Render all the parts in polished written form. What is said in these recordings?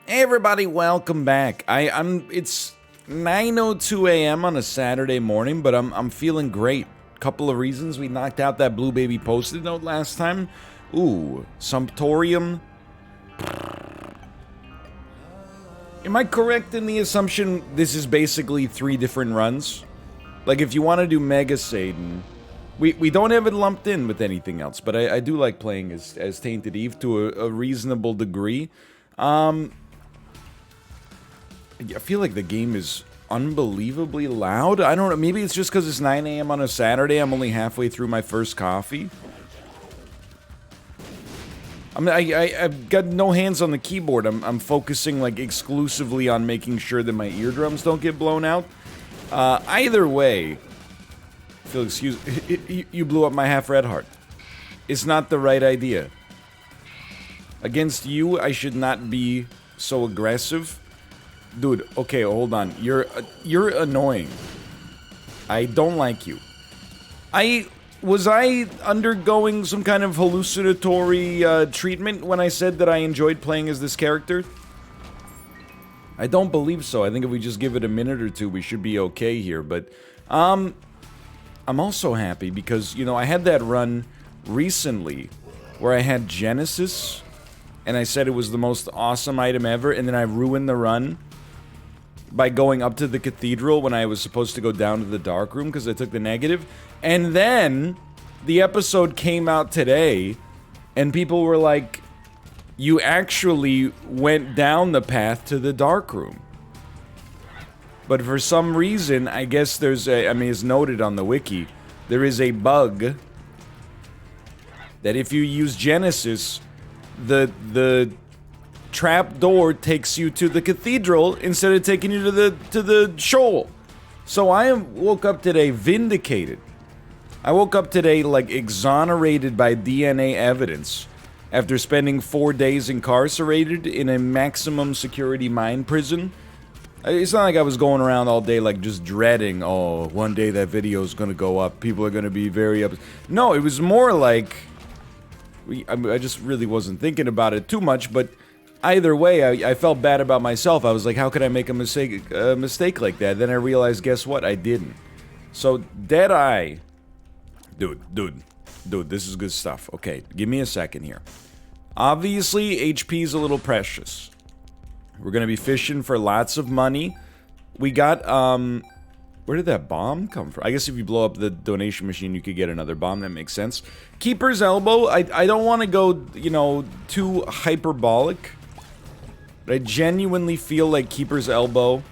Hey everybody, welcome back. It's 9:02 a.m. on a Saturday morning, but I'm feeling great. Couple of reasons. We knocked out that Blue Baby Post-it note last time. Ooh, Sumptorium. Am I correct in the assumption this is basically 3 different runs? Like if you want to do Mega Satan, we don't have it lumped in with anything else, but I do like playing as Tainted Eve to a reasonable degree. I feel like the game is unbelievably loud. I don't know, maybe it's just because it's 9 a.m. on a Saturday. I'm only halfway through my first coffee. I've got no hands on the keyboard. I'm focusing like exclusively on making sure that my eardrums don't get blown out. Either way, Phil, you blew up my half-red heart. It's not the right idea. Against you, I should not be so aggressive. Dude, okay, hold on. You're annoying. I don't like you. Was I undergoing some kind of hallucinatory treatment when I said that I enjoyed playing as this character? I don't believe so. I think if we just give it a minute or two, we should be okay here. But I'm also happy because, you know, I had that run recently where I had Genesis and I said it was the most awesome item ever, and then I ruined the run by going up to the cathedral when I was supposed to go down to the dark room because I took the negative. And then the episode came out today and people were like, you actually went down the path to the dark room. But for some reason, I guess there's a, I mean, it's noted on the wiki, there is a bug that if you use Genesis, the trap door takes you to the cathedral instead of taking you to the shoal. So I woke up today vindicated. I woke up today like exonerated by DNA evidence after spending 4 days incarcerated in a maximum security mine prison. It's not like I was going around all day like just dreading, oh, one day that video is gonna go up, people are gonna be very upset. No, it was more like I just really wasn't thinking about it too much, but either way, I felt bad about myself. I was like, how could I make a mistake like that? Then I realized, guess what? I didn't. So, Deadeye. Dude, this is good stuff. Okay, give me a second here. Obviously, HP is a little precious. We're gonna be fishing for lots of money. We got, where did that bomb come from? I guess if you blow up the donation machine, you could get another bomb. That makes sense. Keeper's Elbow. I don't want to go, you know, too hyperbolic. But I genuinely feel like Keeper's Elbow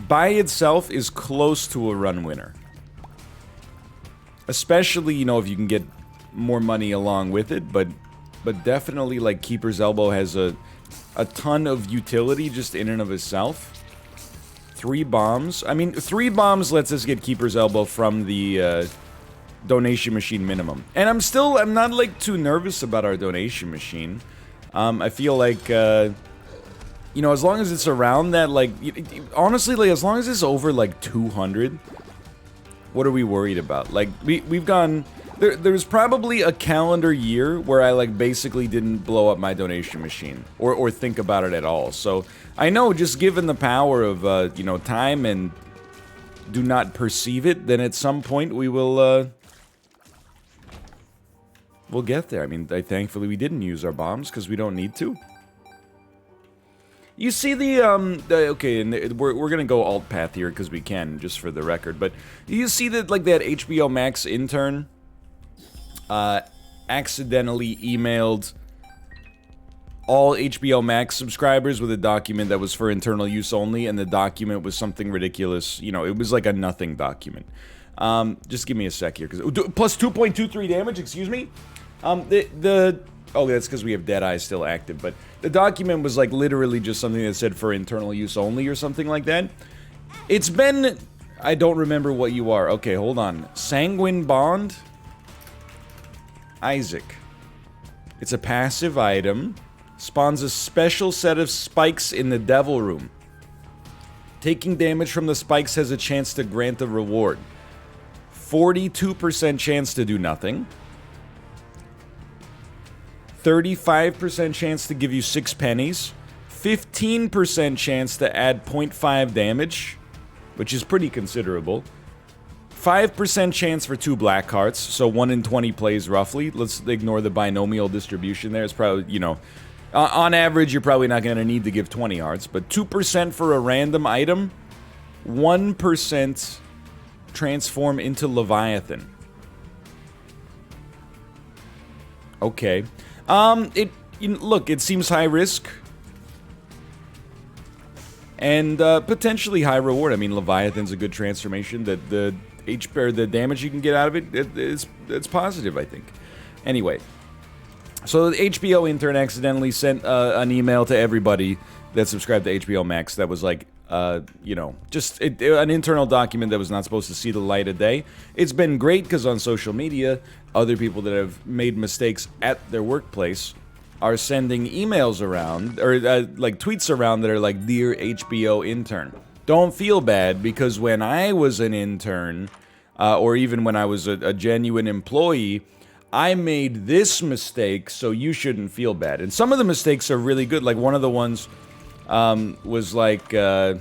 by itself is close to a run winner. Especially, you know, if you can get more money along with it, but definitely like Keeper's Elbow has a ton of utility just in and of itself. 3 bombs. I mean, 3 bombs lets us get Keeper's Elbow from the donation machine minimum. And I'm not like too nervous about our donation machine. I feel like, you know, as long as it's around that, like, honestly, like, as long as it's over, like, 200, what are we worried about? Like, we've gone, there's probably a calendar year where I, like, basically didn't blow up my donation machine, or think about it at all. So, I know, just given the power of, you know, time and do not perceive it, then at some point we will, we'll get there. I mean, thankfully we didn't use our bombs, because we don't need to. You see okay, and we're gonna go alt path here, because we can, just for the record, but you see that, like, that HBO Max intern, accidentally emailed all HBO Max subscribers with a document that was for internal use only, and the document was something ridiculous. You know, it was like a nothing document. Just give me a sec here, because plus 2.23 damage, excuse me? Oh, that's because we have Deadeye still active, but the document was like literally just something that said for internal use only or something like that. It's been, I don't remember what you are. Okay, hold on. Sanguine Bond? Isaac. It's a passive item. Spawns a special set of spikes in the Devil Room. Taking damage from the spikes has a chance to grant a reward. 42% chance to do nothing. 35% chance to give you 6 pennies. 15% chance to add 0.5 damage, which is pretty considerable. 5% chance for 2 black hearts, so 1 in 20 plays roughly. Let's ignore the binomial distribution there. It's probably, you know, on average, you're probably not going to need to give 20 hearts, but 2% for a random item, 1% transform into Leviathan. Okay. Look, it seems high risk. And potentially high reward. I mean, Leviathan's a good transformation. The damage you can get out of it's positive, I think. Anyway, so the HBO intern accidentally sent an email to everybody that subscribed to HBO Max that was like, you know, just an internal document that was not supposed to see the light of day. It's been great because on social media, other people that have made mistakes at their workplace are sending emails around, or like tweets around that are like, "Dear HBO intern, don't feel bad, because when I was an intern, or even when I was a genuine employee, I made this mistake, so you shouldn't feel bad." And some of the mistakes are really good. Like one of the ones was like, I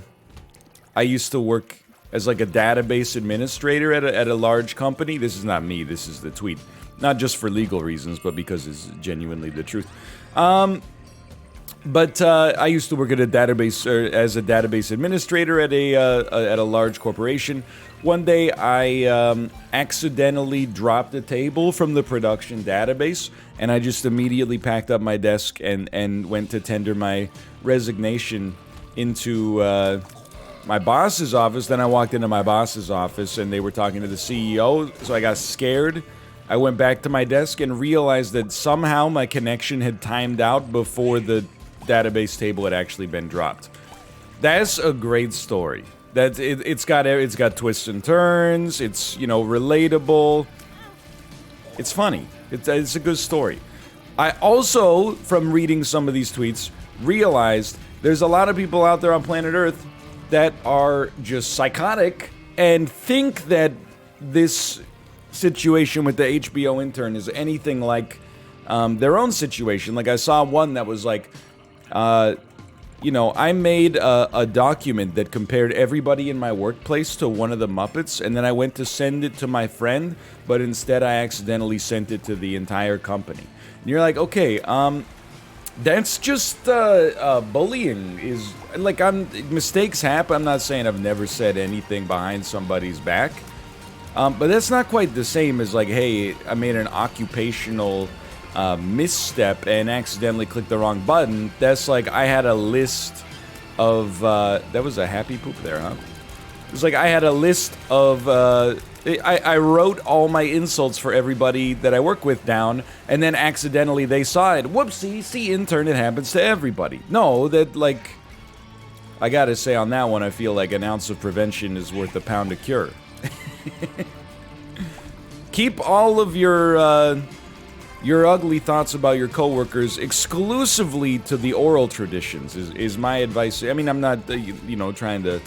used to work as like a database administrator at a large company. This is not me, this is the tweet. Not just for legal reasons, but because it's genuinely the truth. But I used to work at a database, or as a database administrator at a large corporation. One day, I accidentally dropped a table from the production database, and I just immediately packed up my desk and went to tender my resignation into my boss's office. Then I walked into my boss's office, and they were talking to the CEO, so I got scared. I went back to my desk and realized that somehow my connection had timed out before the database table had actually been dropped. That's a great story. It's got twists and turns. It's, you know, relatable. It's funny. It's a good story. I also, from reading some of these tweets, realized there's a lot of people out there on planet Earth that are just psychotic and think that this situation with the HBO intern is anything like their own situation. Like, I saw one that was like, you know, I made a document that compared everybody in my workplace to one of the Muppets, and then I went to send it to my friend, but instead I accidentally sent it to the entire company. And you're like, okay, that's just bullying. Is like, mistakes happen. I'm not saying I've never said anything behind somebody's back. But that's not quite the same as like, hey, I made an occupational misstep and accidentally clicked the wrong button. That's like, I had a list of, that was a happy poop there, huh? It was like, I had a list of, I wrote all my insults for everybody that I work with down, and then accidentally they saw it. Whoopsie, see, intern, it happens to everybody. No, that, like, I gotta say on that one, I feel like an ounce of prevention is worth a pound of cure. Keep all of your ugly thoughts about your coworkers exclusively to the oral traditions, is my advice. I mean, I'm not, you know, trying to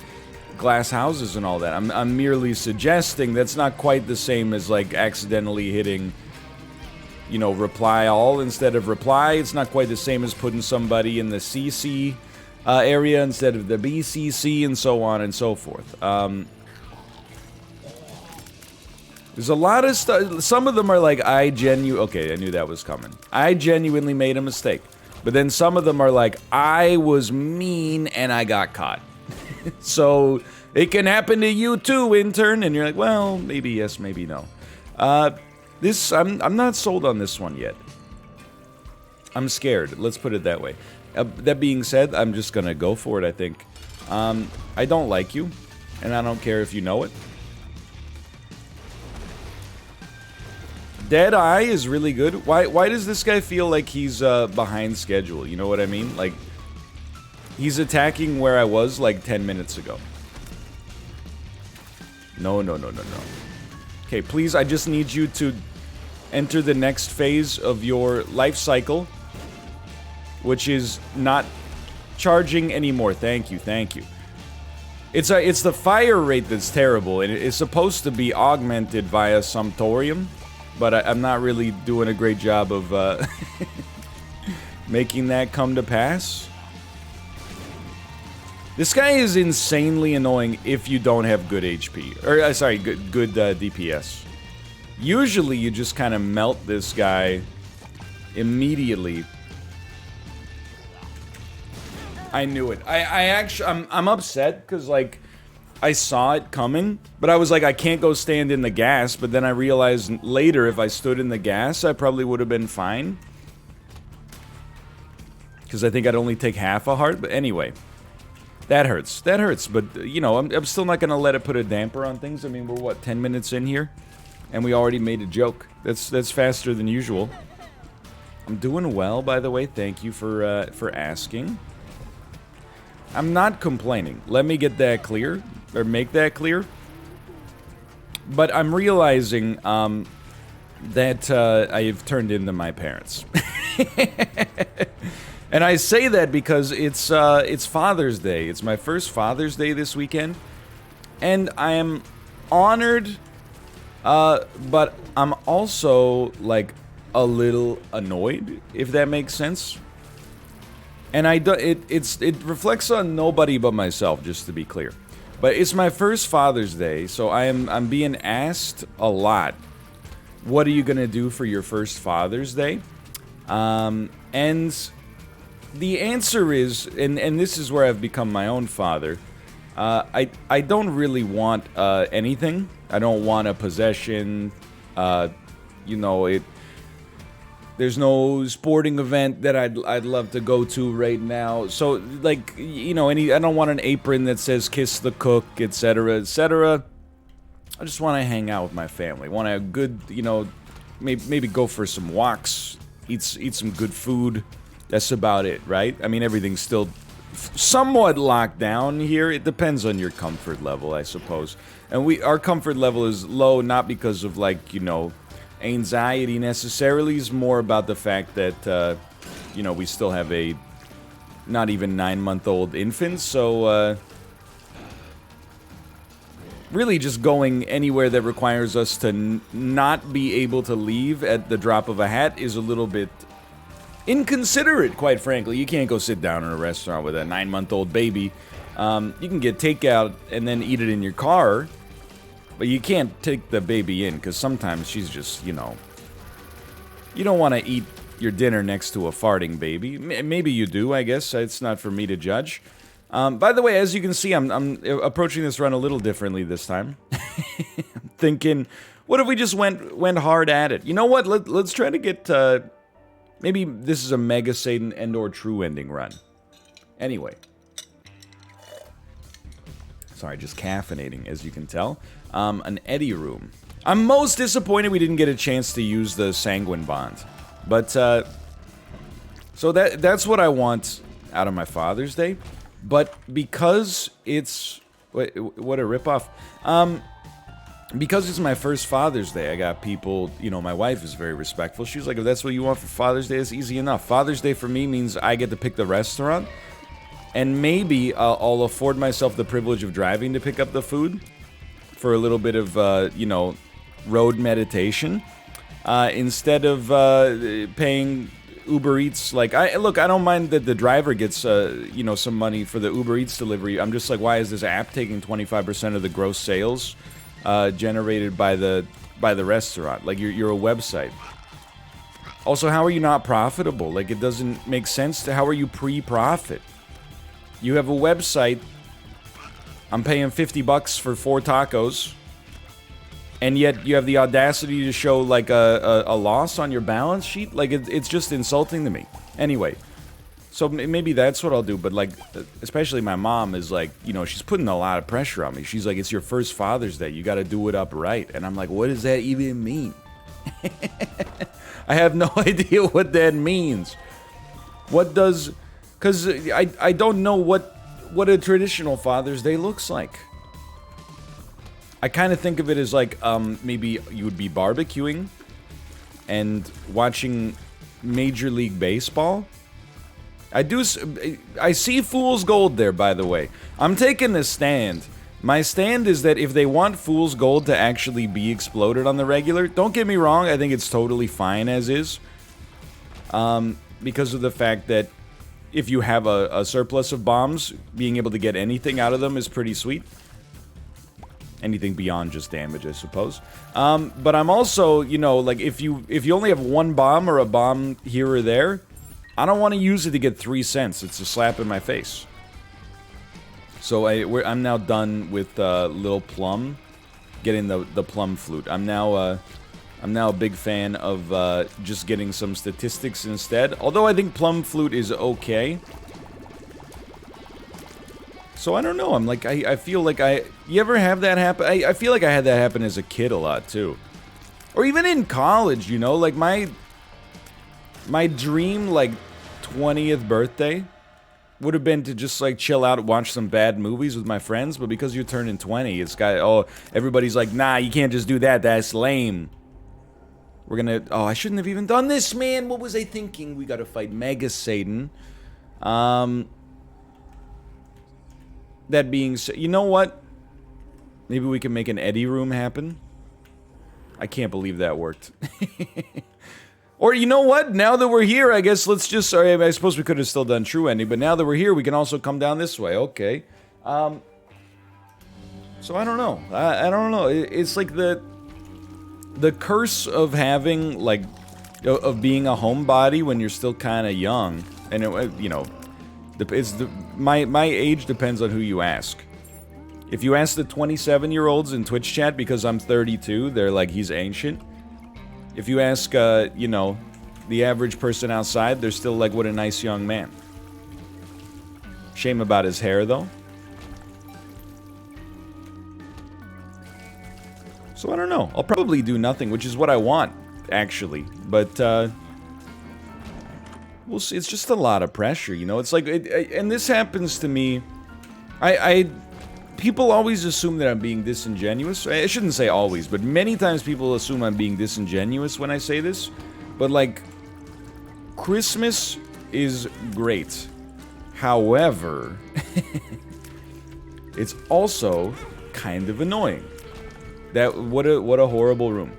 glass houses and all that. I'm merely suggesting that's not quite the same as, like, accidentally hitting, you know, reply all instead of reply. It's not quite the same as putting somebody in the CC area instead of the BCC, and so on and so forth. There's a lot of stuff. Some of them are like, okay, I knew that was coming. I genuinely made a mistake. But then some of them are like, I was mean and I got caught. So it can happen to you too, intern. And you're like, well, maybe yes, maybe no. I'm not sold on this one yet. I'm scared. Let's put it that way. That being said, I'm just gonna go for it, I think. I don't like you, and I don't care if you know it. Deadeye is really good. Why does this guy feel like he's behind schedule? You know what I mean? Like, he's attacking where I was like 10 minutes ago. No. Okay, please, I just need you to enter the next phase of your life cycle, which is not charging anymore. Thank you. It's the fire rate that's terrible, and it's supposed to be augmented via Sumptorium. But I'm not really doing a great job of making that come to pass. This guy is insanely annoying if you don't have good HP. Or, sorry, good DPS. Usually you just kind of melt this guy immediately. I knew it. I'm upset because, like, I saw it coming, but I was like, I can't go stand in the gas, but then I realized later if I stood in the gas, I probably would have been fine. Because I think I'd only take half a heart, but anyway. That hurts. That hurts, but, you know, I'm still not going to let it put a damper on things. I mean, we're, what, 10 minutes in here? And we already made a joke. That's faster than usual. I'm doing well, by the way. Thank you for asking. I'm not complaining. Let me get that clear, or make that clear. But I'm realizing, that, I have turned into my parents. And I say that because it's Father's Day. It's my first Father's Day this weekend. And I am honored, but I'm also, like, a little annoyed, if that makes sense. And it reflects on nobody but myself, just to be clear. But it's my first Father's Day, so I'm being asked a lot, what are you gonna do for your first Father's Day? And the answer is, and this is where I've become my own father, I don't really want anything. I don't want a possession, you know, there's no sporting event that I'd love to go to right now. So, like, you know, I don't want an apron that says kiss the cook, etc., etc. I just want to hang out with my family. Want a good, you know, maybe go for some walks, eat some good food. That's about it, right? I mean, everything's still somewhat locked down here. It depends on your comfort level, I suppose. And our comfort level is low, not because of, like, you know, anxiety necessarily. It's more about the fact that, you know, we still have a not even 9-month-old infant, so, really just going anywhere that requires us to not be able to leave at the drop of a hat is a little bit inconsiderate, quite frankly. You can't go sit down in a restaurant with a 9-month-old baby. You can get takeout and then eat it in your car, but you can't take the baby in, because sometimes she's just, you know... You don't want to eat your dinner next to a farting baby. Maybe you do, I guess. It's not for me to judge. By the way, as you can see, I'm approaching this run a little differently this time. I'm thinking, what if we just went hard at it? You know what? Let's try to get... Maybe this is a Mega Satan and/or True Ending run. Anyway. Sorry, just caffeinating, as you can tell. An Eddie Room. I'm most disappointed we didn't get a chance to use the Sanguine Bond. But, so that's what I want out of my Father's Day. But because it's... What a ripoff. Because it's my first Father's Day, I got people, you know, my wife is very respectful. She's like, if that's what you want for Father's Day, it's easy enough. Father's Day for me means I get to pick the restaurant, and maybe I'll afford myself the privilege of driving to pick up the food for a little bit of, you know, road meditation, instead of paying Uber Eats. Like, look, I don't mind that the driver gets, you know, some money for the Uber Eats delivery. I'm just like, why is this app taking 25% of the gross sales generated by the restaurant? Like, you're a website. Also, how are you not profitable? Like, it doesn't make sense to how are you pre-profit? You have a website. I'm paying $50 for 4 tacos, and yet you have the audacity to show, like, a loss on your balance sheet? Like, it's just insulting to me. Anyway, so maybe that's what I'll do, but, like, especially my mom is like, you know, she's putting a lot of pressure on me. She's like, it's your first Father's Day, you gotta do it up right. And I'm like, what does that even mean? I have no idea what that means. What does... Because I don't know what a traditional Father's Day looks like. I kind of think of it as like, maybe you would be barbecuing and watching Major League Baseball. I see fool's gold there, by the way. I'm taking a stand. My stand is that if they want fool's gold to actually be exploded on the regular, don't get me wrong, I think it's totally fine as is. Because of the fact that if you have a surplus of bombs, being able to get anything out of them is pretty sweet. Anything beyond just damage, I suppose. But I'm also, you know, like, if you only have one bomb or a bomb here or there, I don't want to use it to get 3 cents. It's a slap in my face. So I'm now done with Lil Plum getting the Plum Flute. I'm now a big fan of just getting some statistics instead. Although I think Plum Flute is okay. So I don't know. I'm like, I feel like you ever have that happen? I feel like I had that happen as a kid a lot too, or even in college. You know, like my dream like 20th birthday would have been to just like chill out and watch some bad movies with my friends. But because you're turning 20, it's got everybody's like, nah, you can't just do that. That's lame. We're gonna. Oh, I shouldn't have even done this, man. What was I thinking? We gotta fight Mega Satan. That being said, you know what? Maybe we can make an Eddie room happen. I can't believe that worked. Or you know what? Now that we're here, I guess let's just... Sorry, I suppose we could have still done true ending, but now that we're here, we can also come down this way. Okay. So I don't know. I don't know. It's like the curse of having, like... Of being a homebody when you're still kind of young. And, you know... My age depends on who you ask. If you ask the 27-year-olds in Twitch chat, because I'm 32, they're like, he's ancient. If you ask, you know, the average person outside, they're still like, what a nice young man. Shame about his hair, though. So I don't know. I'll probably do nothing, which is what I want, actually. But, we'll see. It's just a lot of pressure, you know? It's like, and this happens to me. People always assume that I'm being disingenuous. I shouldn't say always, but many times people assume I'm being disingenuous when I say this. But, like, Christmas is great. However, it's also kind of annoying. What a horrible room.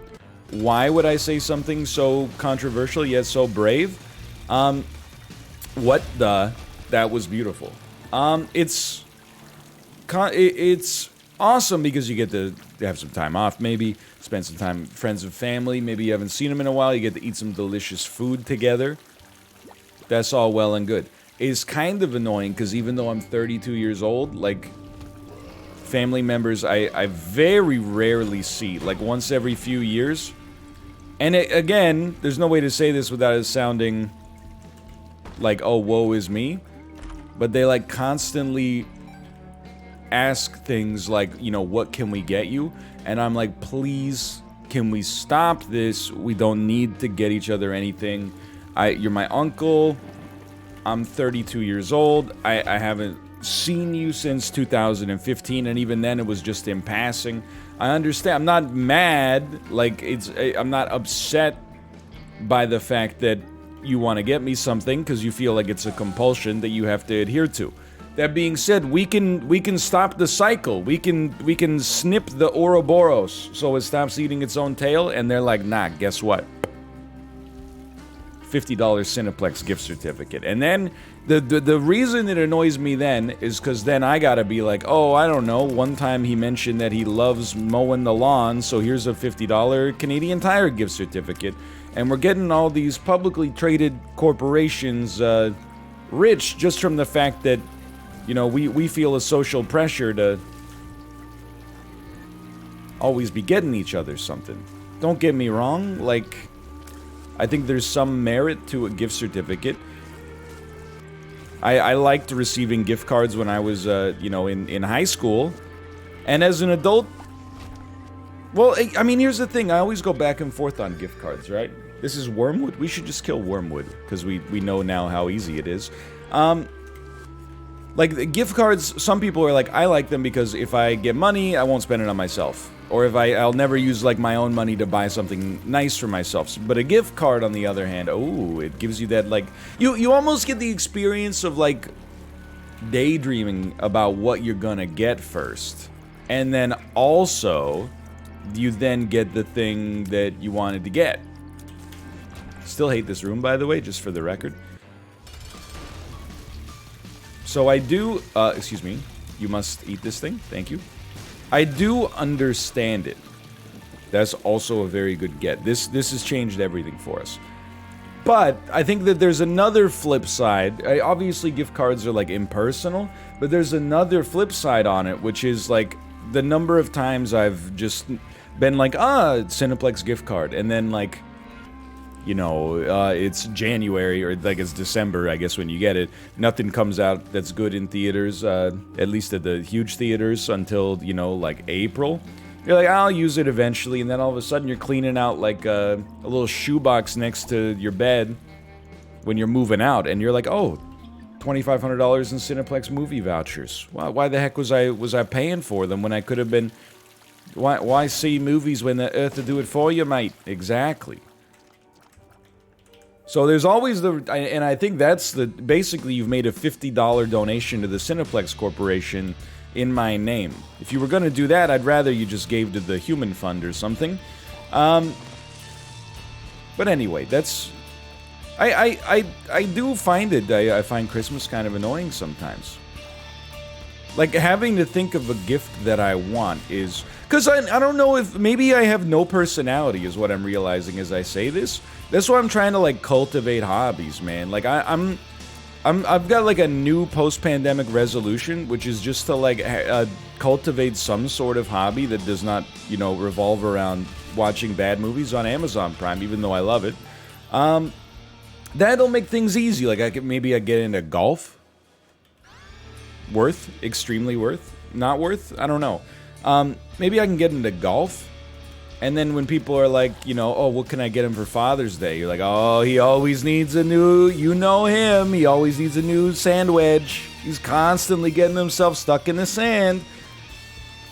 Why would I say something so controversial yet so brave? What the? That was beautiful. It's awesome because you get to have some time off, maybe spend some time with friends and family. Maybe you haven't seen them in a while. You get to eat some delicious food together. That's all well and good. It's kind of annoying because even though I'm 32 years old, like, family members I very rarely see, like once every few years. And again, there's no way to say this without it sounding like, oh, woe is me. But they, like, constantly ask things like, you know, what can we get you? And I'm like, please, can we stop this? We don't need to get each other anything. You're my uncle. I'm 32 years old. I haven't seen you since 2015, and even then it was just in passing. I understand. I'm not mad. Like, I'm not upset by the fact that you want to get me something because you feel like it's a compulsion that you have to adhere to. That being said, we can stop the cycle. We can snip the Ouroboros so it stops eating its own tail. And they're like, nah, guess what? $50 Cineplex gift certificate. And then the reason it annoys me then is because then I gotta be like, oh, I don't know, one time he mentioned that he loves mowing the lawn, so here's a $50 Canadian Tire gift certificate. And we're getting all these publicly traded corporations rich just from the fact that, you know, we feel a social pressure to always be getting each other something. Don't get me wrong, like, I think there's some merit to a gift certificate. I liked receiving gift cards when I was, you know, in high school. And as an adult, well, I mean, here's the thing. I always go back and forth on gift cards, right? This is Wormwood. We should just kill Wormwood, because we know now how easy it is. Like, the gift cards, some people are like, I like them because if I get money, I won't spend it on myself. Or if I'll never use, like, my own money to buy something nice for myself. But a gift card, on the other hand, oh, it gives you that, like... You almost get the experience of, like, daydreaming about what you're gonna get first. And then also, you then get the thing that you wanted to get. Still hate this room, by the way, just for the record. So I do, excuse me, you must eat this thing. Thank you. I do understand it. That's also a very good get. This has changed everything for us. But I think that there's another flip side. Obviously, gift cards are, like, impersonal, but there's another flip side on it, which is, like, the number of times I've just been like, Cineplex gift card, and then, like, you know, it's January, or, like, it's December, I guess, when you get it. Nothing comes out that's good in theaters, at least at the huge theaters, until, you know, like, April. You're like, I'll use it eventually, and then all of a sudden you're cleaning out, like, a little shoebox next to your bed when you're moving out, and you're like, oh, $2,500 in Cineplex movie vouchers. Why the heck was I paying for them when I could have been... Why see movies when the earth to do it for you, mate? Exactly. So there's always and I think that's basically you've made a $50 donation to the Cineplex Corporation in my name. If you were going to do that, I'd rather you just gave to the Human Fund or something. But anyway, that's... I do find it, I find Christmas kind of annoying sometimes. Like, having to think of a gift that I want is... Because I don't know if... Maybe I have no personality is what I'm realizing as I say this. That's why I'm trying to, like, cultivate hobbies, man. Like, I've got, like, a new post-pandemic resolution, which is just to, like, cultivate some sort of hobby that does not, you know, revolve around watching bad movies on Amazon Prime, even though I love it. That'll make things easy. Like, maybe I get into golf. Worth? Extremely worth? Not worth? I don't know. Maybe I can get into golf. And then when people are like, you know, oh, what can I get him for Father's Day? You're like, oh, he always needs a new, you know him, he always needs a new sand wedge. He's constantly getting himself stuck in the sand.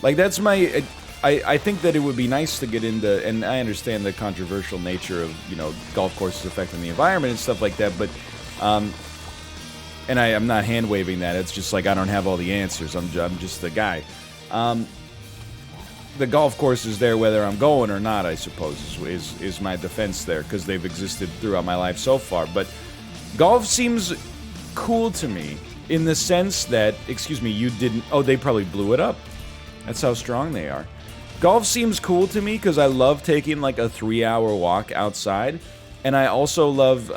Like, that's my, I think that it would be nice to get into, and I understand the controversial nature of, you know, golf courses affecting the environment and stuff like that, but, and I'm not hand-waving that, it's just like I don't have all the answers, I'm just the guy. The golf course is there whether I'm going or not, I suppose, is my defense there, because they've existed throughout my life so far. But golf seems cool to me in the sense that, excuse me, you didn't... Oh, they probably blew it up. That's how strong they are. Golf seems cool to me because I love taking, like, a 3-hour walk outside. And I also love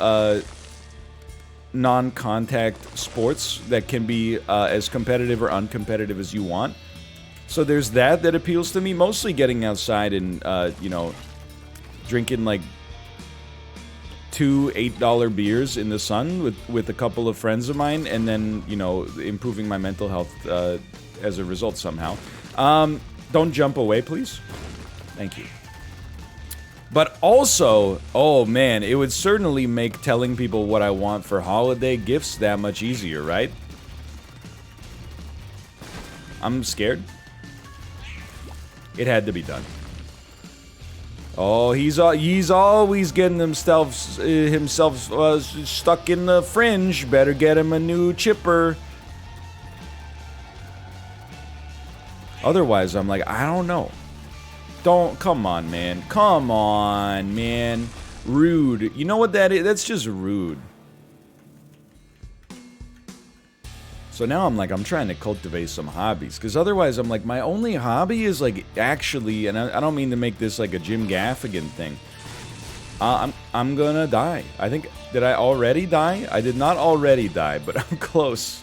non-contact sports that can be as competitive or uncompetitive as you want. So there's that appeals to me. Mostly getting outside and, you know, drinking, like, 2 $8 beers in the sun with a couple of friends of mine, and then, you know, improving my mental health as a result somehow. Don't jump away, please. Thank you. But also, oh man, it would certainly make telling people what I want for holiday gifts that much easier, right? I'm scared. It had to be done. Oh, he's always getting himself stuck in the fringe. Better get him a new chipper. Otherwise, I'm like, I don't know. Come on, man. Come on, man. Rude. You know what that is? That's just rude. So now I'm like, I'm trying to cultivate some hobbies. Because otherwise, I'm like, my only hobby is, like, actually, and I don't mean to make this like a Jim Gaffigan thing. I'm gonna die. I think, did I already die? I did not already die, but I'm close.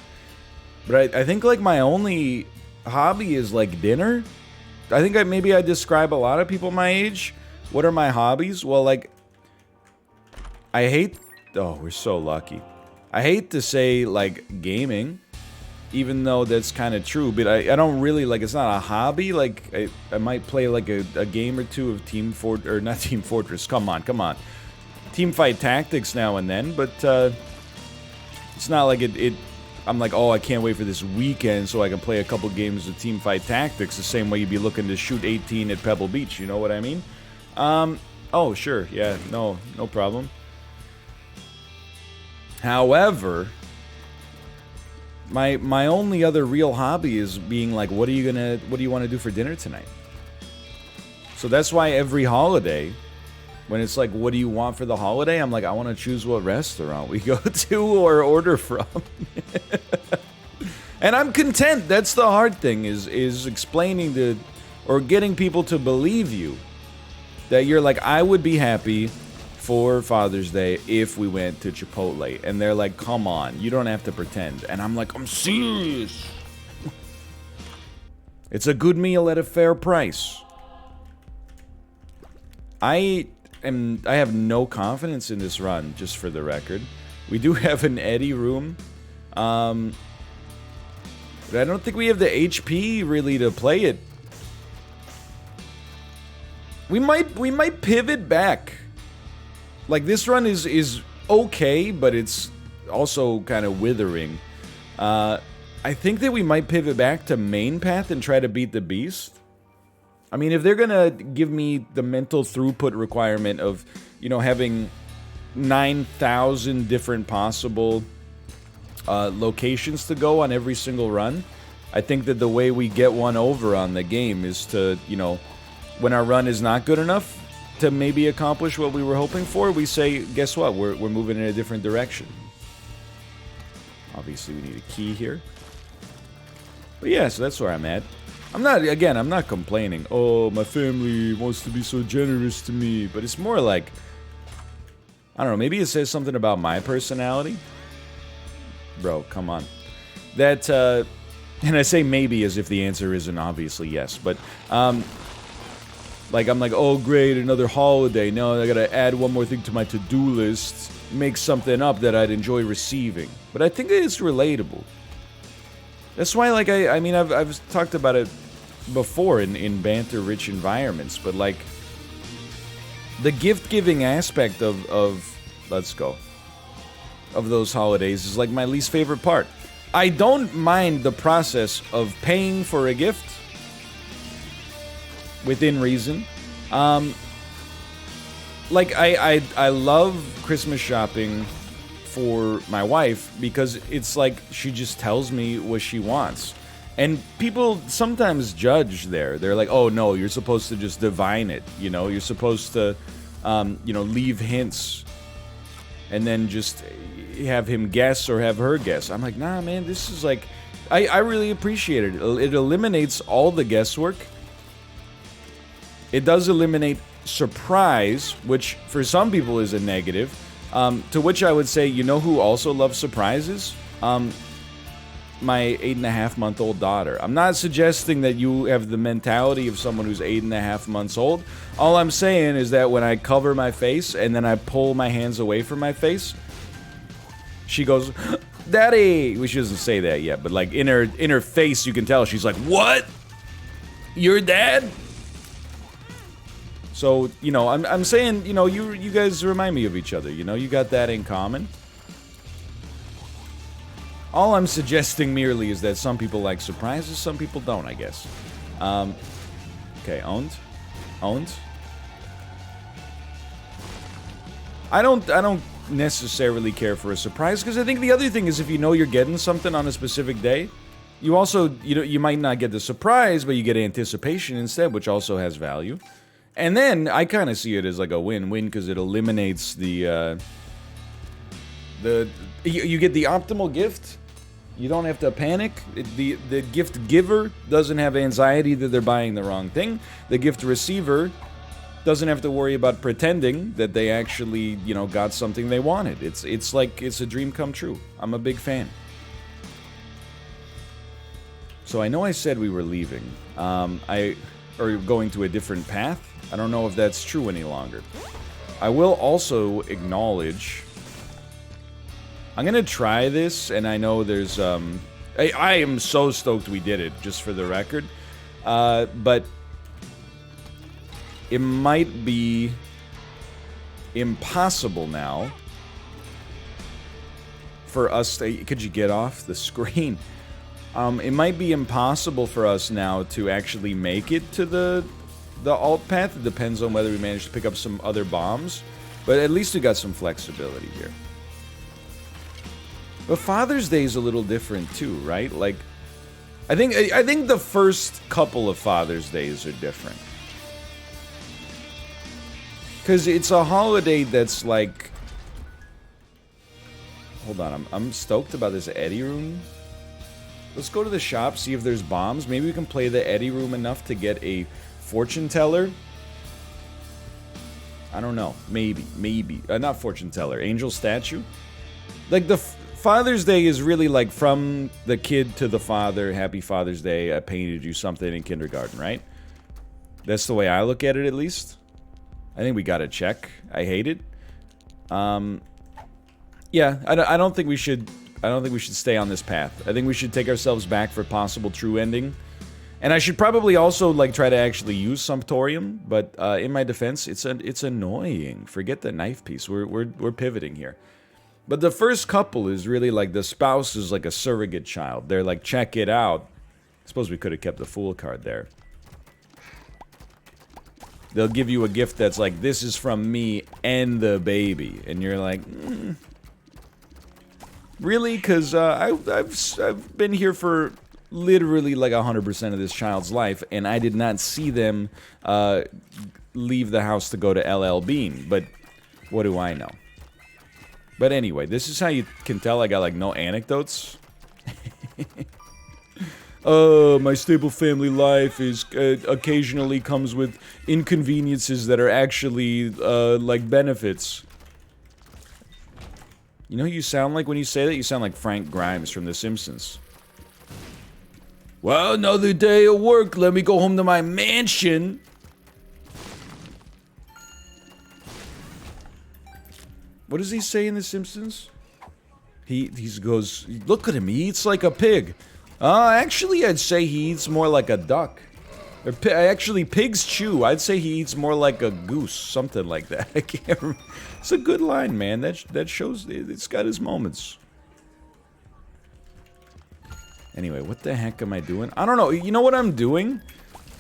But I think, like, my only hobby is, like, dinner. I think maybe I describe a lot of people my age. What are my hobbies? Well, like, I hate... Oh, we're so lucky. I hate to say, like, gaming, even though that's kind of true, but I don't really, like, it's not a hobby. Like, I might play, like, a game or two of Team Fortress, or not Team Fortress, come on. Teamfight Tactics now and then, but, it's not like I'm like, oh, I can't wait for this weekend so I can play a couple games of Teamfight Tactics, the same way you'd be looking to shoot 18 at Pebble Beach, you know what I mean? Oh, sure, yeah, no problem. However, my only other real hobby is being like, what do you want to do for dinner tonight? So that's why every holiday, when it's like, what do you want for the holiday? I'm like, I want to choose what restaurant we go to or order from. And I'm content. That's the hard thing, is explaining to, or getting people to believe you. That you're like, I would be happy for Father's Day if we went to Chipotle. And they're like, come on, you don't have to pretend. And I'm like, I'm serious. It's a good meal at a fair price. I have no confidence in this run, just for the record. We do have an Eddie room. But I don't think we have the HP really to play it. We might pivot back. Like, this run is okay, but it's also kind of withering. I think that we might pivot back to main path and try to beat the beast. I mean, if they're gonna give me the mental throughput requirement of, you know, having 9,000 different possible locations to go on every single run, I think that the way we get one over on the game is to, you know, when our run is not good enough to maybe accomplish what we were hoping for, we say, guess what, we're moving in a different direction. Obviously, we need a key here. But yeah, so that's where I'm at. I'm not complaining. Oh, my family wants to be so generous to me. But it's more like, I don't know, maybe it says something about my personality. Bro, come on. That, and I say maybe as if the answer isn't obviously yes. But, like, I'm like, oh, great, another holiday. Now I gotta add one more thing to my to-do list. Make something up that I'd enjoy receiving. But I think that it's relatable. That's why, like, I mean, I've talked about it before in banter-rich environments, but, like, the gift-giving aspect of let's go, of those holidays is, like, my least favorite part. I don't mind the process of paying for a gift, within reason. Like, I love Christmas shopping for my wife because it's like she just tells me what she wants. And people sometimes judge there. They're like, oh no, you're supposed to just divine it, you know? You're supposed to, you know, leave hints and then just have him guess or have her guess. I'm like, nah, man, this is like, I really appreciate it. It eliminates all the guesswork. It does eliminate surprise, which for some people is a negative. To which I would say, you know who also loves surprises? My 8.5-month-old daughter. I'm not suggesting that you have the mentality of someone who's 8.5 months old. All I'm saying is that when I cover my face and then I pull my hands away from my face, she goes, Daddy! Well, she doesn't say that yet, but like in her face you can tell she's like, what? Your dad? So, you know, I'm saying, you know, you guys remind me of each other, you know, you got that in common. All I'm suggesting merely is that some people like surprises, some people don't, I guess. Okay, owned. I don't necessarily care for a surprise, because I think the other thing is if you know you're getting something on a specific day, you also, you might not get the surprise, but you get anticipation instead, which also has value. And then I kind of see it as like a win-win because it eliminates the you get the optimal gift. You don't have to panic. The gift giver doesn't have anxiety that they're buying the wrong thing. The gift receiver doesn't have to worry about pretending that they actually, you know, got something they wanted. It's like it's a dream come true. I'm a big fan. So I know I said we were leaving. Or going to a different path. I don't know if that's true any longer. I will also acknowledge, I'm gonna try this, and I know there's, I am so stoked we did it, just for the record. But it might be impossible now for us to, could you get off the screen? It might be impossible for us now to actually make it to the alt path. It depends on whether we manage to pick up some other bombs, but at least we got some flexibility here. But Father's Day is a little different too, right? Like, I think the first couple of Father's Days are different. Because it's a holiday that's like... Hold on, I'm stoked about this Eddie room. Let's go to the shop, see if there's bombs. Maybe we can play the Eddie room enough to get a fortune teller. I don't know. Maybe. Not fortune teller. Angel statue. Like, the Father's Day is really like from the kid to the father. Happy Father's Day. I painted you something in kindergarten, right? That's the way I look at it, at least. I think we got to check. I hate it. Yeah, I don't think we should... I don't think we should stay on this path. I think we should take ourselves back for possible true ending. And I should probably also, like, try to actually use Sumptorium, but in my defense, it's annoying. Forget the knife piece. We're pivoting here. But the first couple is really like the spouse is like a surrogate child. They're like, check it out. I suppose we could have kept the Fool card there. They'll give you a gift that's like, this is from me and the baby. And you're like, really? Because I've been here for literally like 100% of this child's life, and I did not see them leave the house to go to LL Bean. But what do I know? But anyway, this is how you can tell I got like no anecdotes. My stable family life is occasionally comes with inconveniences that are actually like benefits. You know who you sound like when you say that? You sound like Frank Grimes from The Simpsons. Well, another day of work. Let me go home to my mansion. What does he say in The Simpsons? He goes, look at him, he eats like a pig. Actually, I'd say he eats more like a duck. Or actually, pigs chew. I'd say he eats more like a goose. Something like that. I can't remember. It's a good line, man. That shows it's got his moments. Anyway, what the heck am I doing? I don't know. You know what I'm doing?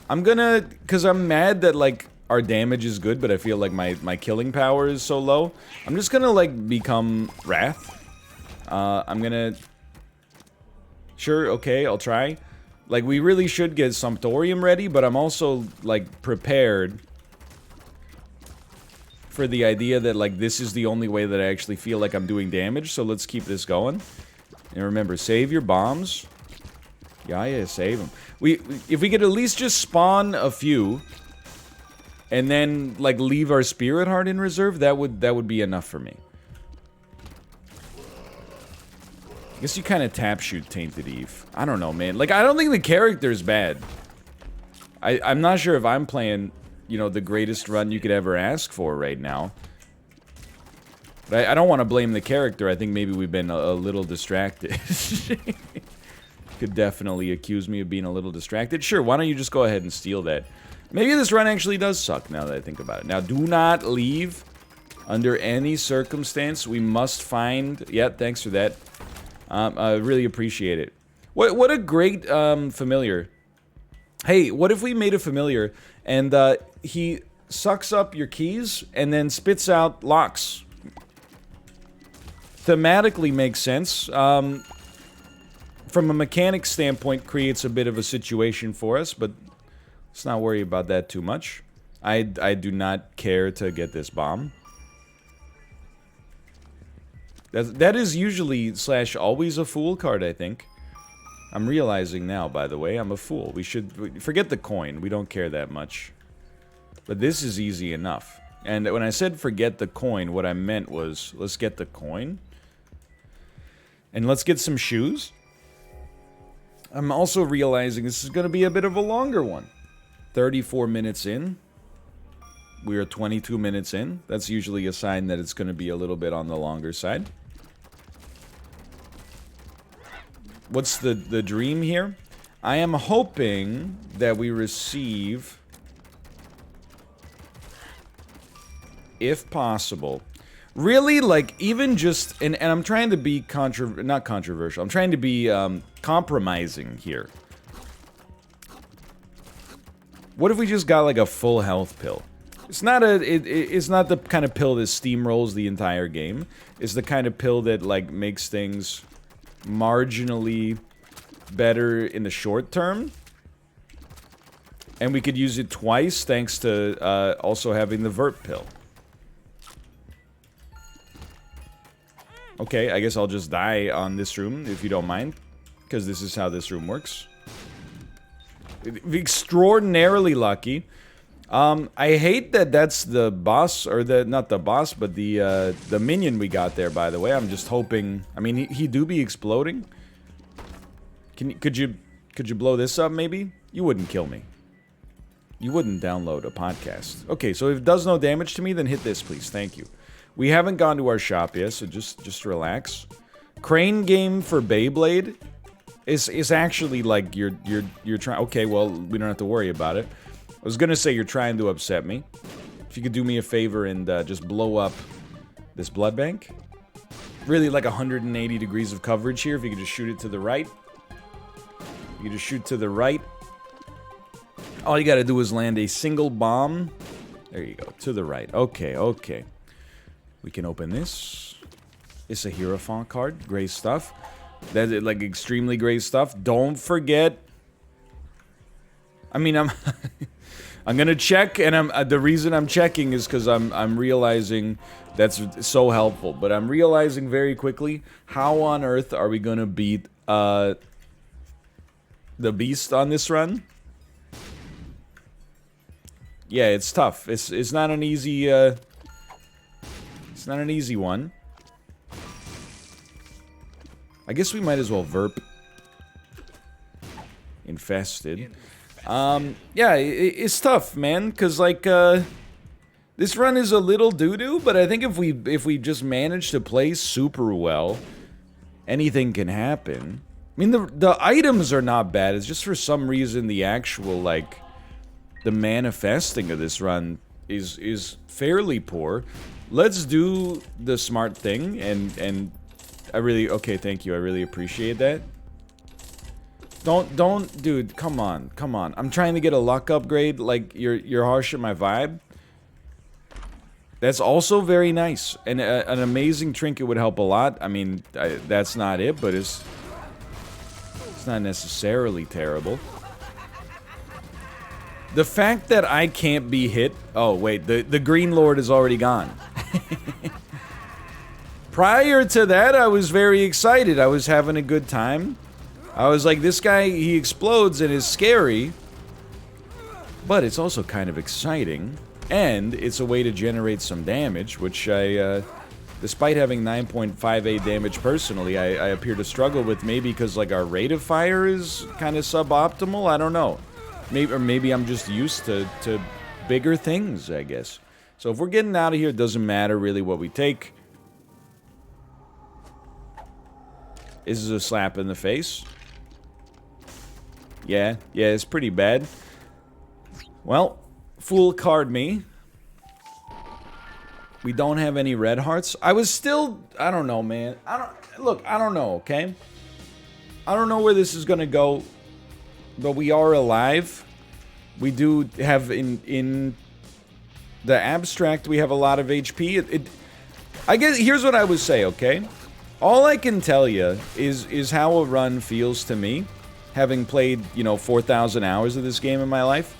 I'm gonna... Because I'm mad that, like, our damage is good, but I feel like my killing power is so low. I'm just gonna, like, become Wrath. I'm gonna... Sure, okay, I'll try. Like, we really should get Sumptorium ready, but I'm also, like, prepared for the idea that, like, this is the only way that I actually feel like I'm doing damage, so let's keep this going. And remember, save your bombs. Yeah, save them. If we could at least just spawn a few, and then, like, leave our Spirit Heart in reserve, that would be enough for me. I guess you kind of tap shoot Tainted Eve. I don't know, man. Like, I don't think the character's bad. I'm not sure if I'm playing, you know, the greatest run you could ever ask for right now. But I don't want to blame the character. I think maybe we've been a little distracted. Could definitely accuse me of being a little distracted. Sure, why don't you just go ahead and steal that? Maybe this run actually does suck, now that I think about it. Now, do not leave under any circumstance. We must find... Yeah, thanks for that. I really appreciate it. What a great familiar. Hey, what if we made a familiar and he sucks up your keys and then spits out locks? Thematically makes sense. From a mechanic standpoint, creates a bit of a situation for us, but let's not worry about that too much. I do not care to get this bomb. That is usually / always a fool card, I think. I'm realizing now, by the way, I'm a fool. We should forget the coin. We don't care that much. But this is easy enough. And when I said forget the coin, what I meant was let's get the coin. And let's get some shoes. I'm also realizing this is going to be a bit of a longer one. 34 minutes in. We are 22 minutes in. That's usually a sign that it's going to be a little bit on the longer side. What's the dream here? I am hoping that we receive, if possible, really, like, even just, and I'm trying to be not controversial, I'm trying to be compromising here. What if we just got, like, a full health pill? It's not it's not the kind of pill that steamrolls the entire game. It's the kind of pill that, like, makes things marginally better in the short term. And we could use it twice thanks to also having the Vert pill. Okay, I guess I'll just die on this room if you don't mind. because this is how this room works. Extraordinarily lucky. I hate that that's the boss, or not the boss, but the minion we got there, by the way. I'm just hoping... I mean, he do be exploding. Could you blow this up, maybe? You wouldn't kill me. You wouldn't download a podcast. Okay, so if it does no damage to me, then hit this, please. Thank you. We haven't gone to our shop yet, so just relax. Crane game for Beyblade is actually like you're trying... Okay, well, we don't have to worry about it. I was gonna say you're trying to upset me. If you could do me a favor and just blow up this blood bank. Really like 180 degrees of coverage here. If you could just shoot it to the right. You can just shoot to the right. All you gotta do is land a single bomb. There you go, to the right. Okay, okay. We can open this. It's a Hierophant card. Great stuff. That's like extremely great stuff. Don't forget. I mean, I'm gonna check, and the reason I'm checking is because I'm realizing that's so helpful. But I'm realizing very quickly, how on earth are we gonna beat the beast on this run? Yeah, it's tough. It's not an easy it's not an easy one. I guess we might as well verp. Infested. Yeah, it's tough, man, because, like, this run is a little doo-doo, but I think if we just manage to play super well, anything can happen. I mean, the items are not bad, it's just for some reason the actual, like, the manifesting of this run is fairly poor. Let's do the smart thing, and I really... Okay, thank you, I really appreciate that. Don't, dude, come on. I'm trying to get a luck upgrade, like, you're harsh at my vibe. That's also very nice, and an amazing trinket would help a lot. I mean, that's not it, but it's not necessarily terrible. The fact that I can't be hit... Oh, wait, the Green Lord is already gone. Prior to that, I was very excited. I was having a good time. I was like, this guy, he explodes and is scary, but it's also kind of exciting, and it's a way to generate some damage, which I, despite having 9.58 damage personally, I appear to struggle with, maybe because, like, our rate of fire is kind of suboptimal, I don't know. Maybe I'm just used to bigger things, I guess. So if we're getting out of here, it doesn't matter really what we take. This is a slap in the face. Yeah, it's pretty bad. Well, fool card me. We don't have any red hearts. I was still... I don't know, man. Look, I don't know, okay? I don't know where this is gonna go, but we are alive. We do have in the abstract, we have a lot of HP. I guess here's what I would say, okay? All I can tell you is how a run feels to me, having played, you know, 4,000 hours of this game in my life.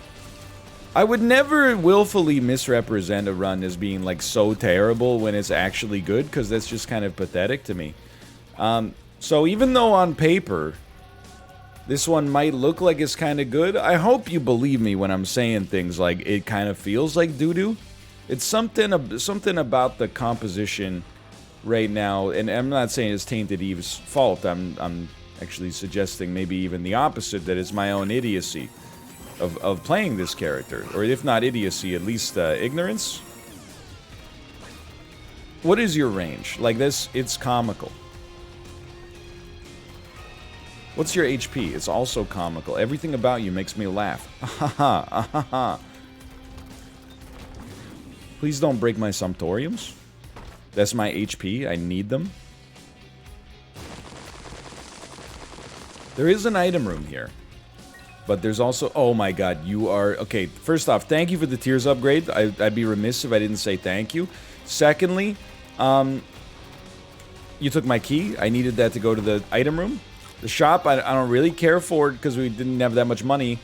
I would never willfully misrepresent a run as being, like, so terrible when it's actually good, because that's just kind of pathetic to me. So even though on paper, this one might look like it's kind of good, I hope you believe me when I'm saying things like it kind of feels like doo-doo. It's something about the composition right now, and I'm not saying it's Tainted Eve's fault. I'm actually suggesting maybe even the opposite, that it's my own idiocy of playing this character. Or if not idiocy, at least ignorance. What is your range? Like this, it's comical. What's your HP? It's also comical. Everything about you makes me laugh. Please don't break my Sumptoriums. That's my HP. I need them. There is an item room here. But there's also... Oh my god, you are... Okay, first off, thank you for the tiers upgrade. I'd be remiss if I didn't say thank you. Secondly, you took my key. I needed that to go to the item room. The shop, I don't really care for it because we didn't have that much money.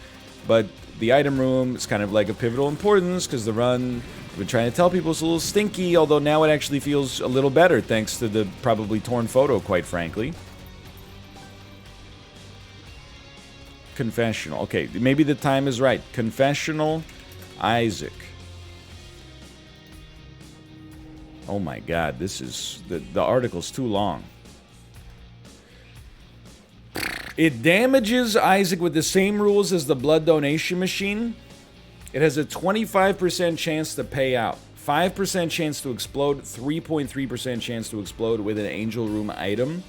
But the item room is kind of like a pivotal importance because the run... I've been trying to tell people it's a little stinky, although now it actually feels a little better thanks to the probably torn photo, quite frankly. confessional. Okay, maybe the time is right. Confessional, Isaac. Oh my god, this is... The article's too long. It damages Isaac with the same rules as the blood donation machine. It has a 25% chance to pay out. 5% chance to explode. 3.3% chance to explode with an Angel Room item.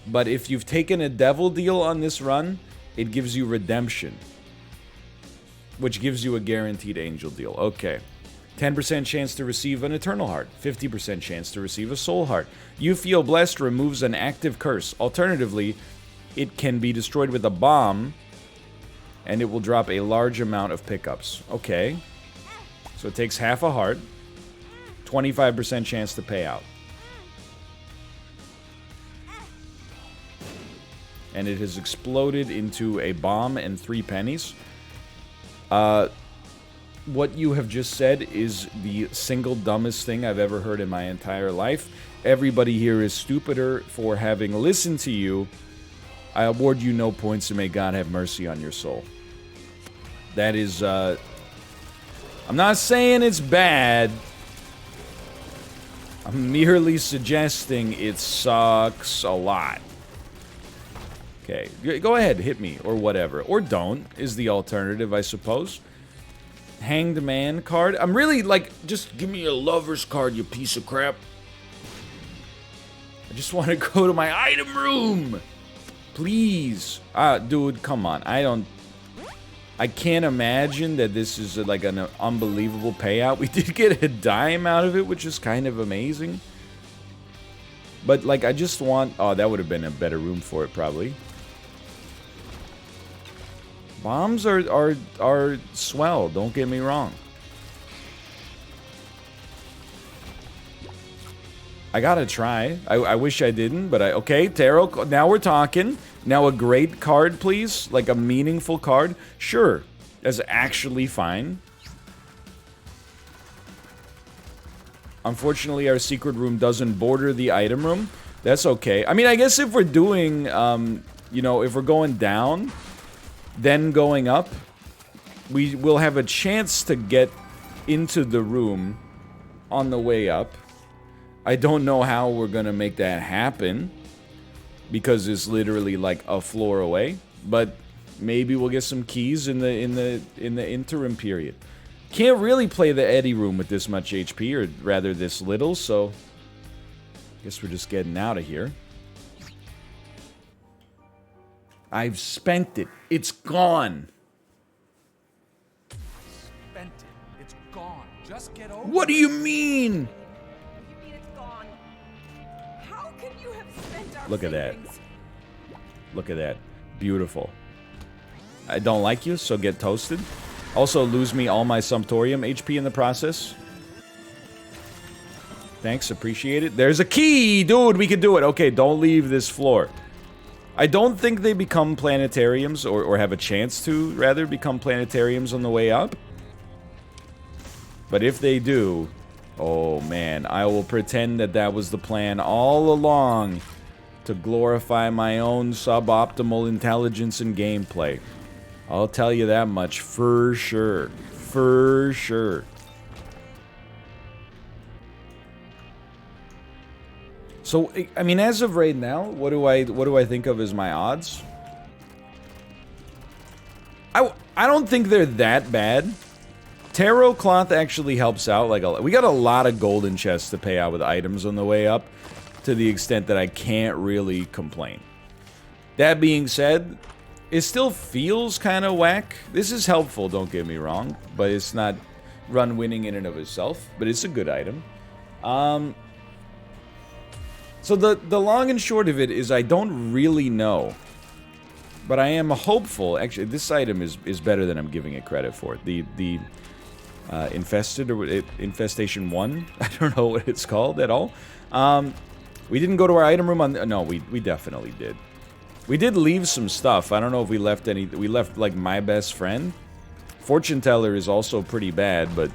But if you've taken a devil deal on this run, it gives you redemption. Which gives you a guaranteed angel deal. Okay. 10% chance to receive an Eternal Heart. 50% chance to receive a Soul Heart. You Feel Blessed removes an active curse. Alternatively, it can be destroyed with a bomb, and it will drop a large amount of pickups. Okay. So it takes half a heart. 25% chance to pay out. And it has exploded into a bomb and 3 pennies. What you have just said is the single dumbest thing I've ever heard in my entire life. Everybody here is stupider for having listened to you. I award you no points, and may God have mercy on your soul. That is, I'm not saying it's bad. I'm merely suggesting it sucks a lot. Okay, go ahead, hit me, or whatever. Or don't, is the alternative, I suppose. Hanged Man card. I'm really, like, just give me a lover's card, you piece of crap. I just want to go to my item room. Please. Dude, come on. I can't imagine that this is, like, an unbelievable payout. We did get a dime out of it, which is kind of amazing. But, like, I just want... Oh, that would have been a better room for it, probably. Bombs are swell, don't get me wrong. I gotta try. I wish I didn't, but okay, tarot, now we're talking. Now a great card, please. Like a meaningful card. Sure, that's actually fine. Unfortunately, our secret room doesn't border the item room. That's okay. I mean, I guess if we're doing, you know, if we're going down... then going up, we will have a chance to get into the room on the way up. I don't know how we're gonna make that happen, because it's literally like a floor away. But maybe we'll get some keys in the interim period. Can't really play the Eddie room with this much HP, or rather this little. So, I guess we're just getting out of here. I've spent it. It's gone. Spent it. It's gone. Just get over it. What do you mean? You mean it's gone? How can you have spent our Look at that. savings? Look at that. Beautiful. I don't like you, so get toasted. Also, lose me all my Sumptorium HP in the process. Thanks, appreciate it. There's a key! Dude, we can do it. Okay, don't leave this floor. I don't think they become planetariums, or have a chance to, rather, become planetariums on the way up. But if they do, oh man, I will pretend that that was the plan all along to glorify my own suboptimal intelligence and gameplay. I'll tell you that much for sure. For sure. So, I mean, as of right now, what do I think of as my odds? I don't think they're that bad. Tarot Cloth actually helps out. Like, we got a lot of golden chests to pay out with items on the way up, to the extent that I can't really complain. That being said, it still feels kind of whack. This is helpful, don't get me wrong, but it's not run winning in and of itself. But it's a good item. So the long and short of it is I don't really know. But I am hopeful. Actually, this item is better than I'm giving it credit for. The Infested, or Infestation 1? I don't know what it's called at all. We didn't go to our item room on... No, we definitely did. We did leave some stuff. I don't know if we left any... We left, like, my best friend. Fortune Teller is also pretty bad, but...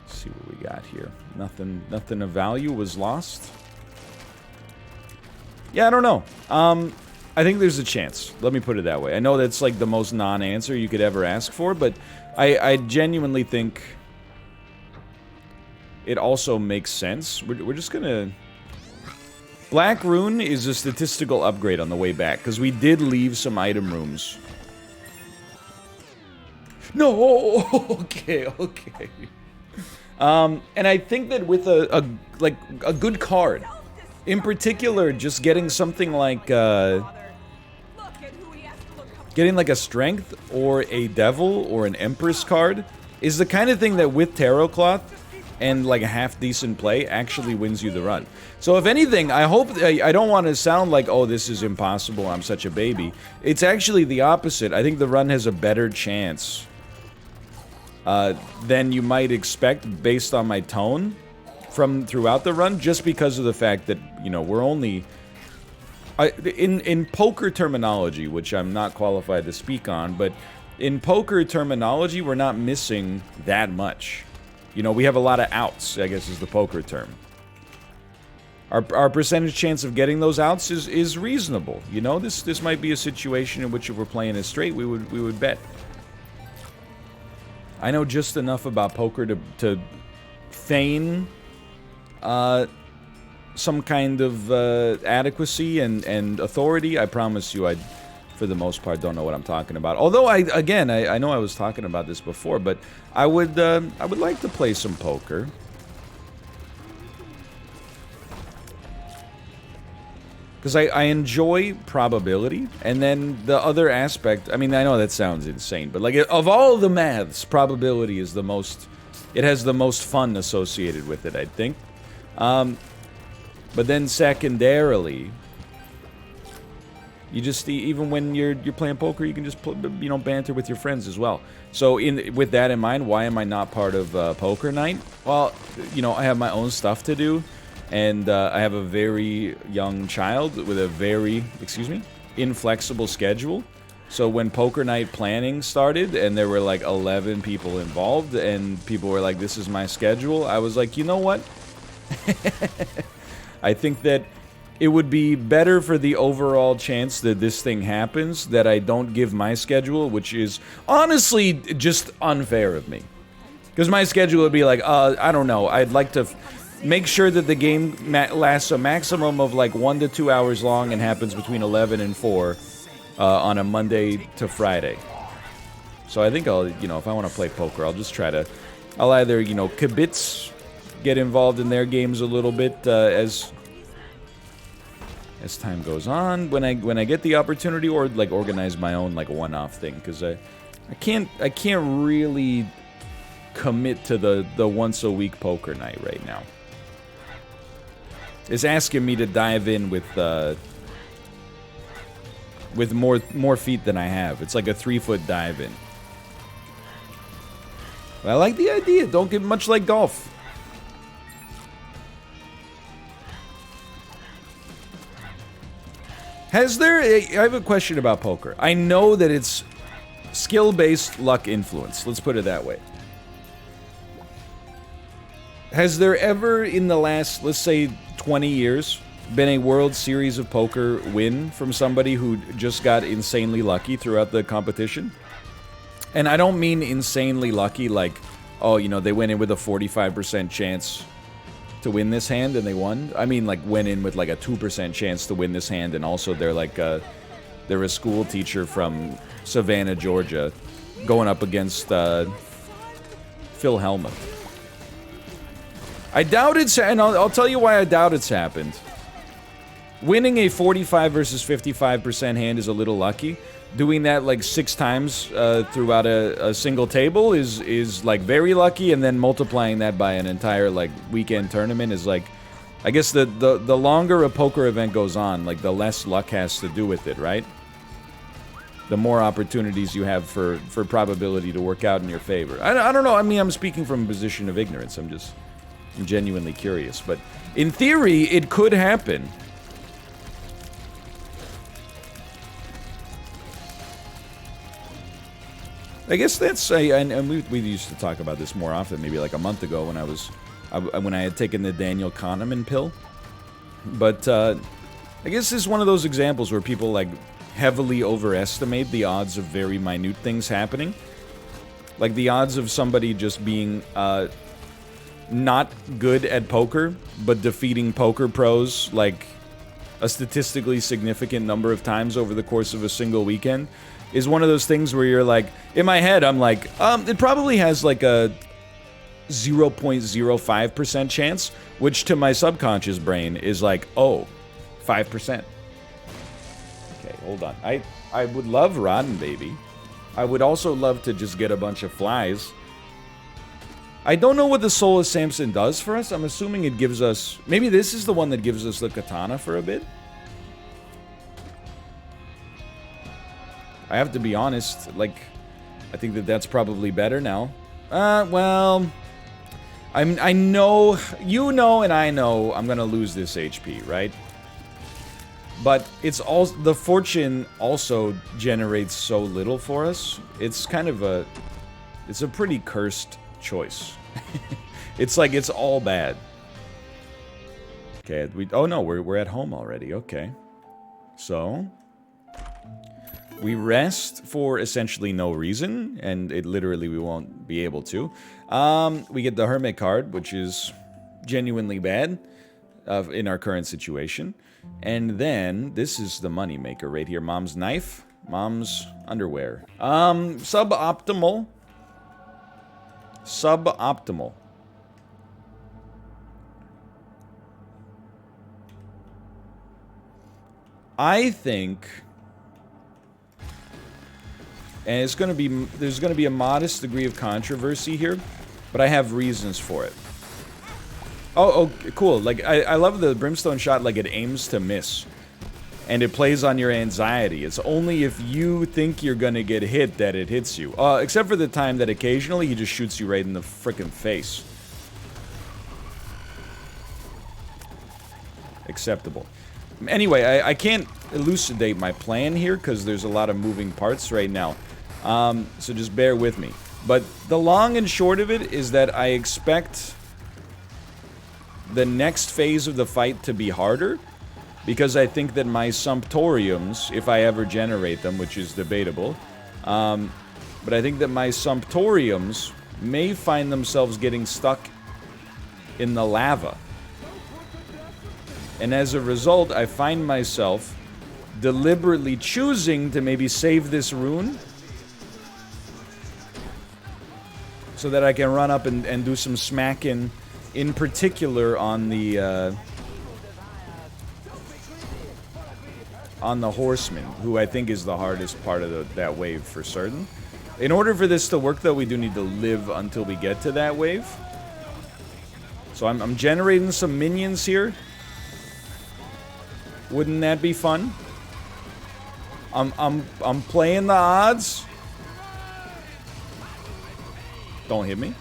Let's see what we got here. Nothing of value was lost. Yeah, I don't know. I think there's a chance. Let me put it that way. I know that's like the most non-answer you could ever ask for, but I genuinely think it also makes sense. We're just gonna... Black Rune is a statistical upgrade on the way back, because we did leave some item rooms. No! Okay. And I think that with a good card, in particular, just getting something like, getting like a Strength, or a Devil, or an Empress card, is the kind of thing that with Tarot Cloth, and like a half-decent play, actually wins you the run. So if anything, I hope... I don't want to sound like, oh, this is impossible, I'm such a baby. It's actually the opposite. I think the run has a better chance than you might expect based on my tone from throughout the run, just because of the fact that, you know, we're only... in poker terminology, which I'm not qualified to speak on, but in poker terminology, we're not missing that much. You know, we have a lot of outs, I guess is the poker term. Our percentage chance of getting those outs is reasonable. You know, this might be a situation in which if we're playing it straight, we would bet. I know just enough about poker to feign some kind of adequacy and authority. I promise you, I, for the most part, don't know what I'm talking about. Although I know I was talking about this before, but I would like to play some poker. Because I enjoy probability, and then the other aspect, I mean, I know that sounds insane, but like, of all the maths, probability is the most, it has the most fun associated with it, I think. But then secondarily, you just, even when you're playing poker, you can just, you know, banter with your friends as well. So with that in mind, why am I not part of poker night? Well, you know, I have my own stuff to do. And I have a very young child with a very, inflexible schedule. So when poker night planning started and there were like 11 people involved and people were like, this is my schedule, I was like, you know what? I think that it would be better for the overall chance that this thing happens that I don't give my schedule, which is honestly just unfair of me. Because my schedule would be like, I don't know, I'd like to... make sure that the game lasts a maximum of like 1 to 2 hours long and happens between 11 and 4 on a Monday to Friday. So I think I'll, you know, if I want to play poker, I'll just try to, I'll either, you know, kibitz, get involved in their games a little bit as time goes on when I get the opportunity, or like organize my own like one-off thing, because I can't really commit to the once a week poker night right now. It's asking me to dive in with more feet than I have. It's like a 3-foot dive in. But I like the idea. Don't get much like golf. I have a question about poker. I know that it's skill-based luck influence. Let's put it that way. Has there ever, in the last, let's say, 20 years, been a World Series of Poker win from somebody who just got insanely lucky throughout the competition? And I don't mean insanely lucky like, oh, you know, they went in with a 45% chance to win this hand and they won. I mean, like, went in with like a 2% chance to win this hand, and also they're like they're a school teacher from Savannah, Georgia, going up against Phil Hellmuth. I doubt it's, and I'll tell you why I doubt it's happened. Winning a 45 versus 55% hand is a little lucky. Doing that like 6 times throughout a single table is like very lucky, and then multiplying that by an entire like weekend tournament is like, I guess the longer a poker event goes on, like the less luck has to do with it, right? The more opportunities you have for probability to work out in your favor. I don't know. I mean, I'm speaking from a position of ignorance. I'm genuinely curious, but in theory, it could happen. I guess that's and we used to talk about this more often, maybe like a month ago when I had taken the Daniel Kahneman pill. But I guess this is one of those examples where people, like, heavily overestimate the odds of very minute things happening. Like, the odds of somebody just being, not good at poker, but defeating poker pros, like, a statistically significant number of times over the course of a single weekend, is one of those things where you're like, in my head, I'm like, it probably has, like, a 0.05% chance, which to my subconscious brain is like, oh, 5%. Okay, hold on. I would love Rotten Baby. I would also love to just get a bunch of flies. I don't know what the Soul of Samson does for us. I'm assuming it gives us... Maybe this is the one that gives us the katana for a bit. I have to be honest, like, I think that that's probably better now. Well... I know... You know and I know I'm gonna lose this HP, right? But it's also... The fortune also generates so little for us. It's kind of a... It's a pretty cursed choice. It's like it's all bad. Okay, oh no, we're at home already. Okay. So we rest for essentially no reason, and literally we won't be able to. We get the Hermit card, which is genuinely bad in our current situation. And then this is the moneymaker right here. Mom's knife, mom's underwear. Suboptimal. Suboptimal. I think, and it's going to be, there's going to be a modest degree of controversy here, but I have reasons for it. Oh, cool. Like, I love the brimstone shot, like, it aims to miss. And it plays on your anxiety. It's only if you think you're gonna get hit that it hits you. Except for the time that occasionally he just shoots you right in the frickin' face. Acceptable. Anyway, I can't elucidate my plan here because there's a lot of moving parts right now. So just bear with me. But the long and short of it is that I expect the next phase of the fight to be harder. Because I think that my Sumptoriums, if I ever generate them, which is debatable, but I think that my Sumptoriums may find themselves getting stuck in the lava. And as a result, I find myself deliberately choosing to maybe save this rune so that I can run up and do some smacking, in particular on the horseman, who I think is the hardest part of that wave for certain. In order for this to work, though, we do need to live until we get to that wave. So I'm generating some minions here. Wouldn't that be fun? I'm playing the odds. Don't hit me.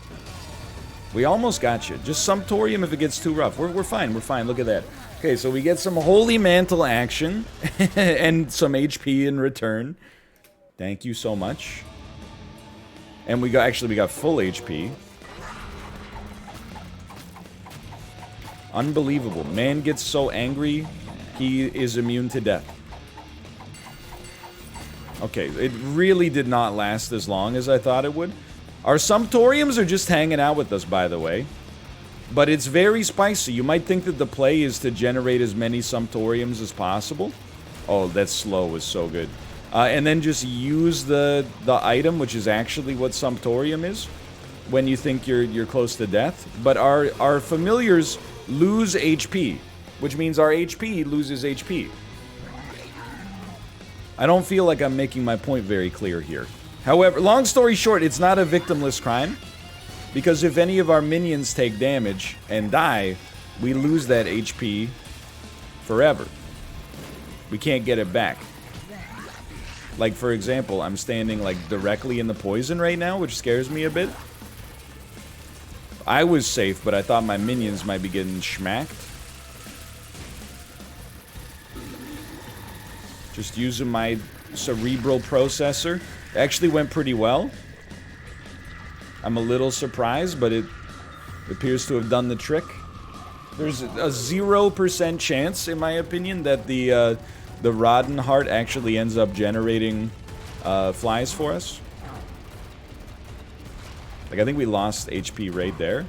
We almost got you. Just Sumptorium if it gets too rough. We're fine. We're fine. Look at that. Okay, so we get some Holy Mantle action and some HP in return. Thank you so much. And we got full HP. Unbelievable. Man gets so angry, he is immune to death. Okay, it really did not last as long as I thought it would. Our Sumptoriums are just hanging out with us, by the way. But it's very spicy. You might think that the play is to generate as many Sumptoriums as possible. Oh, that slow was so good. And then just use the item, which is actually what Sumptorium is, when you think you're close to death. But our familiars lose HP, which means our HP loses HP. I don't feel like I'm making my point very clear here. However, long story short, it's not a victimless crime. Because if any of our minions take damage and die, we lose that HP forever. We can't get it back. Like, for example, I'm standing, like, directly in the poison right now, which scares me a bit. I was safe, but I thought my minions might be getting schmacked. Just using my cerebral processor. It actually went pretty well. I'm a little surprised, but it appears to have done the trick. There's a 0% chance, in my opinion, that the Rodden Heart actually ends up generating flies for us. Like, I think we lost HP right there.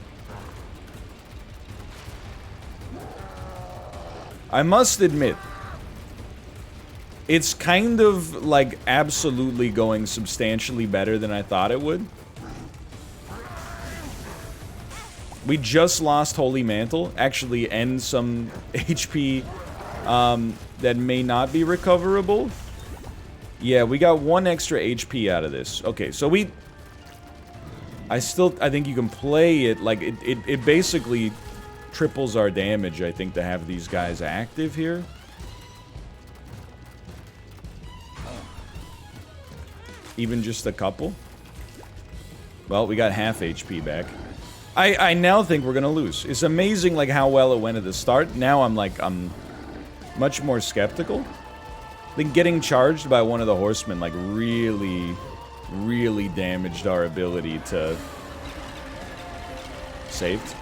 I must admit, it's kind of, like, absolutely going substantially better than I thought it would. We just lost Holy Mantle, actually, and some HP that may not be recoverable. Yeah, we got 1 extra HP out of this. Okay, so I think you can play it, like, it basically triples our damage, I think, to have these guys active here. Even just a couple. Well, we got half HP back. I now think we're gonna lose. It's amazing, like, how well it went at the start. Now I'm much more skeptical. I think getting charged by one of the horsemen, like, really damaged our ability to... Saved.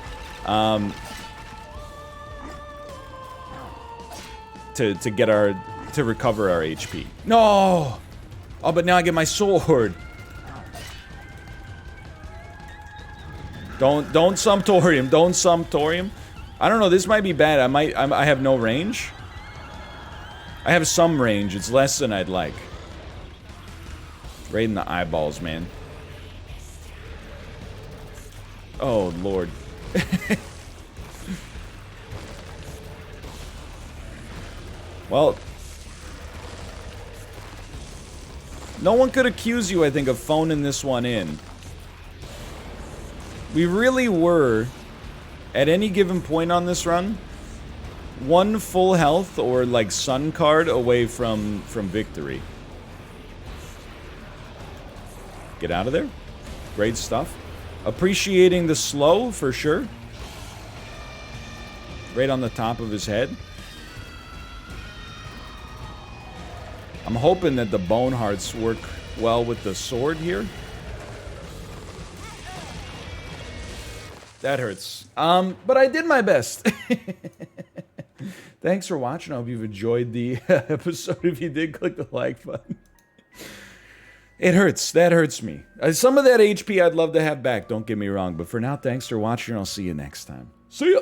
To get our... to recover our HP. No! Oh, but now I get my sword. Don't Sumptorium. Don't Sumptorium. I don't know, this might be bad. I have no range. I have some range. It's less than I'd like. Right in the eyeballs, man. Oh, Lord. Well, no one could accuse you, I think, of phoning this one in. We really were, at any given point on this run, 1 full health or, like, sun card away from victory. Get out of there. Great stuff. Appreciating the slow, for sure. Right on the top of his head. I'm hoping that the bone hearts work well with the sword here. That hurts. But I did my best. Thanks for watching. I hope you've enjoyed the episode. If you did, click the like button. It hurts. That hurts me. Some of that HP I'd love to have back, don't get me wrong. But for now, thanks for watching. I'll see you next time. See ya!